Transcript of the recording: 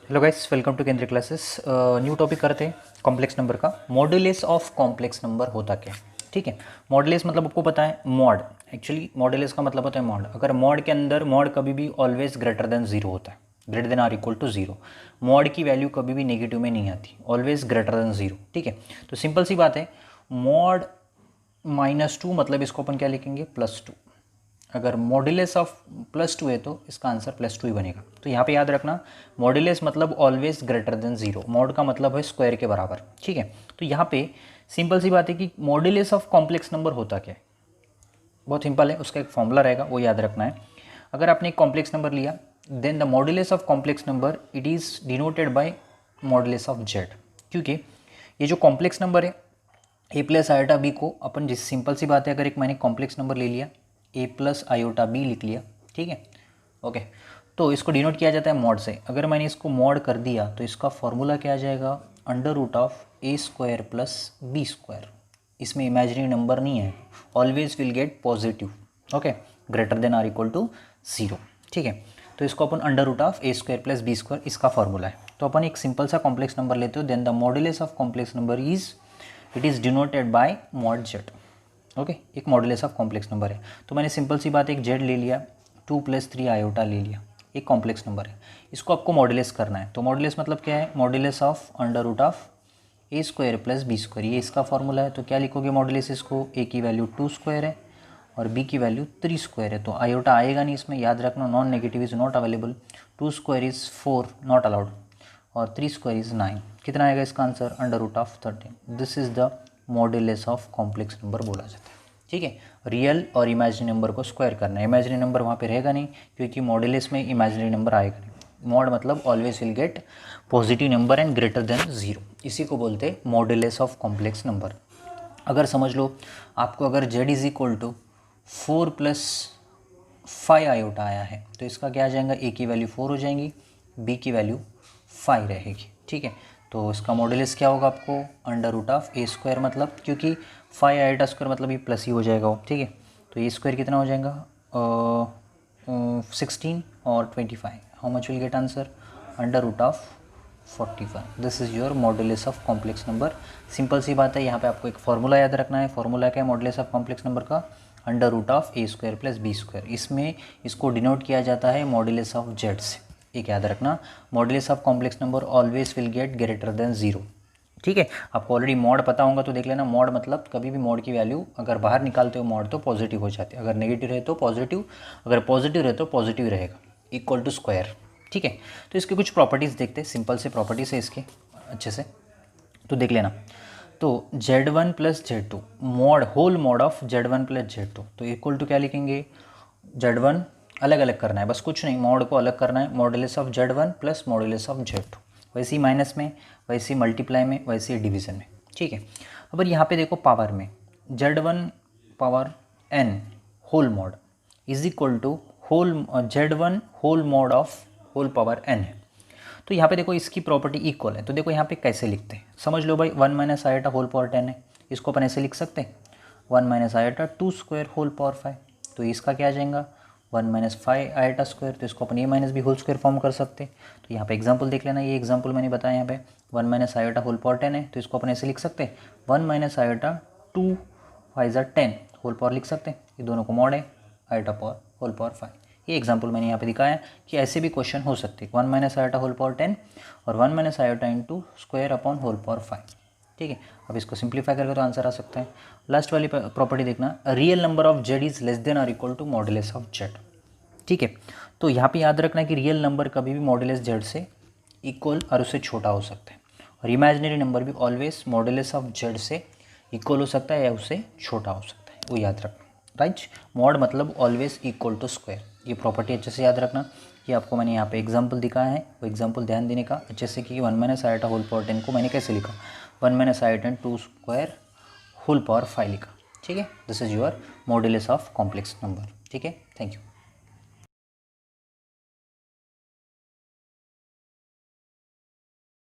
Hello guys, welcome to केंद्रीय classes. New topic करते हैं कॉम्प्लेक्स नंबर का। मॉड्यूलस ऑफ कॉम्प्लेक्स नंबर होता क्या है? ठीक है, मॉड्यूलस मतलब आपको पता है मॉड। एक्चुअली मॉड्यूलस का मतलब होता है मॉड। अगर मॉड के अंदर मॉड कभी भी ऑलवेज ग्रेटर देन जीरो होता है, greater than or equal to zero. Mod की वैल्यू कभी भी नेगेटिव में नहीं आती, ऑलवेज ग्रेटर देन जीरो। ठीक है, तो सिंपल सी बात है, मॉड -2 मतलब इसको अपन क्या लिखेंगे, +2। अगर मॉड्यूलस ऑफ +2 है तो इसका आंसर +2 ही बनेगा। तो यहाँ पे याद रखना, मॉड्यूलस मतलब always greater than zero. Mod का मतलब है स्क्वायर के बराबर। ठीक है, तो यहाँ पे सिंपल सी बात है कि मॉड्यूलस ऑफ कॉम्प्लेक्स नंबर होता क्या है। बहुत सिंपल है, उसका एक फॉर्मूला रहेगा, वो याद रखना है। अगर आपने एक कॉम्प्लेक्स नंबर लिया, then the modulus of complex number it is denoted by modulus of z. क्योंकि ये जो कॉम्प्लेक्स नंबर है ए प्लस आयोटा बी को अपन, जिस सिंपल सी बात है, अगर एक मैंने कॉम्प्लेक्स नंबर ले लिया ए प्लस आयोटा बी लिख लिया, ठीक है, ओके, तो इसको डिनोट किया जाता है मॉड से। अगर मैंने इसको मॉड कर दिया तो इसका फॉर्मूला क्या आ जाएगा, √(a² + b²। इसमें इमेजिनरी नंबर नहीं है, always will get positive, okay, greater than or equal to zero. ठीक है, तो इसको अपन √(a² + b² इसका फॉर्मूला है। तो अपन एक सिंपल सा कॉम्प्लेक्स नंबर लेते हो, then the modulus of complex number it is denoted by mod z. Okay, एक मॉड्यूलस ऑफ कॉम्प्लेक्स नंबर है। तो मैंने सिंपल सी बात एक जेड ले लिया, 2 + 3 आयोटा ले लिया, एक कॉम्प्लेक्स नंबर है। इसको आपको मॉड्यूलस करना है। तो मॉड्यूलस मतलब क्या है, मॉड्यूलस ऑफ √(a² + b²। ये इसका फॉर्मूला है। तो क्या लिखोगे मॉड्यूलस, इसको a की वैल्यू 2² है और b की वैल्यू 3² है। तो आयोटा आएगा नहीं इसमें, याद रखना, non negative is not available. 2² is 4, not allowed, और 3² इज़ 9। कितना आएगा इसका answer, √13। This is the modulus of complex number बोला जाता है। ठीक है, रियल और इमेजिनरी नंबर को स्क्वायर करना है। इमेजिनरी नंबर वहाँ पे रहेगा नहीं, क्योंकि मॉड्यूलस में इमेजिनरी नंबर आएगा नहीं। मॉड मतलब always will get positive number and greater than zero. इसी को बोलते हैं मॉड्यूलस ऑफ कॉम्प्लेक्स नंबर। अगर समझ लो आपको, अगर z is equal to 4 + 5 iota आया है, तो इसका क्या आ जाएगा, a की वैल्यू 4 हो जाएंगी, b की वैल्यू 5 रहेगी। ठीक है, तो इसका मॉड्यूलस क्या होगा आपको, √(a², मतलब क्योंकि 5 आयोटा स्क्वायर मतलब ये प्लस ही हो जाएगा वो। ठीक है, तो ये स्क्वायर कितना हो जाएगा, 16 और 25। How much will get answer, √41। This is your modulus of complex number. Simple सी बात है, यहाँ पे आपको एक फॉर्मूला याद रखना है। फॉर्मूला क्या है मॉड्यूलस ऑफ कॉम्प्लेक्स नंबर का, √(a² + b²। इसमें इसको डिनोट किया जाता है मॉड्यूलस ऑफ जेड से। एक याद रखना, modulus of complex number always will gate greater than zero. ठीक है, आपको ऑलरेडी मॉड पता होगा तो देख लेना। मॉड मतलब कभी भी मॉड की वैल्यू अगर बाहर निकालते हो मॉड तो पॉजिटिव हो जाती है। अगर नेगेटिव रहे तो पॉजिटिव, अगर पॉजिटिव रहे तो पॉजिटिव रहेगा, इक्वल टू स्क्वायर। ठीक है, तो इसके कुछ प्रॉपर्टीज़ देखते हैं, सिंपल से प्रॉपर्टीज़ है इसके अच्छे से, तो देख लेना। तो Z1 + Z2 mod, whole mod of Z1 + Z2, तो इक्वल टू क्या लिखेंगे, Z1 अलग अलग करना है, बस कुछ नहीं, मॉड को अलग करना है, modulus of Z1 + modulus of Z2। वैसे ही माइनस में, वैसे ही मल्टीप्लाई में, वैसे ही डिवीज़न में। ठीक है, अब यहाँ पे देखो पावर में, Z1 whole mod is equal to Z1 whole mod of whole power n है। तो यहाँ पे देखो इसकी प्रॉपर्टी इक्वल है। तो देखो यहाँ पे कैसे लिखते हैं, समझ लो भाई, 1 - आयोटा होल पावर 10 है, इसको अपन ऐसे लिख सकते हैं, 1 - आयोटा 2² होल पावर 5। तो इसका क्या आ जाएगा, 1 - 5 आयोटा स्क्वायर, तो इसको अपन a - b whole square form कर सकते हैं। तो यहाँ पे एग्जांपल देख लेना, ये एग्जांपल मैंने बताया, यहाँ पे 1 - आयोटा होल पावर 10 है, तो इसको अपन ऐसे लिख सकते हैं, 1 - आयोटा 2 5 = 10 होल पावर लिख सकते हैं। ये दोनों को मॉड है, आयोटा पावर होल पावर 5। ये एग्जांपल मैंने यहाँ पे दिखाया कि ऐसे भी क्वेश्चन हो सकते हैं, 1 - आयोटा होल पावर 10 और 1 - iota into square upon whole power 5। ठीक है, अब इसको सिंप्लीफाई करके तो आंसर आ सकता है। लास्ट वाली प्रॉपर्टी देखना, real number of Z is less than और equal to modulus of Z. ठीक है, तो यहाँ पे याद रखना कि रियल नंबर कभी भी मॉड्यूलस जेड से इक्वल और उससे छोटा हो सकता है, और इमेजिनरी नंबर भी ऑलवेज मॉड्यूलस ऑफ जेड से इक्वल हो सकता है या उससे छोटा हो सकता है, वो याद रखना। राइट, मॉड मतलब ऑलवेज इक्वल टू स्क्वायर। ये प्रॉपर्टी अच्छे से याद रखना। ये आपको मैंने यहाँ पे एग्जांपल दिखाया है, वो एग्जांपल ध्यान देने का अच्छे से कि 1 - आयोटा होल पावर 10 को मैंने कैसे लिखा, 1 - आयोटा 2² होल पावर 5 लिखा। ठीक है, this is your modulus of complex number. ठीक है, थैंक यू।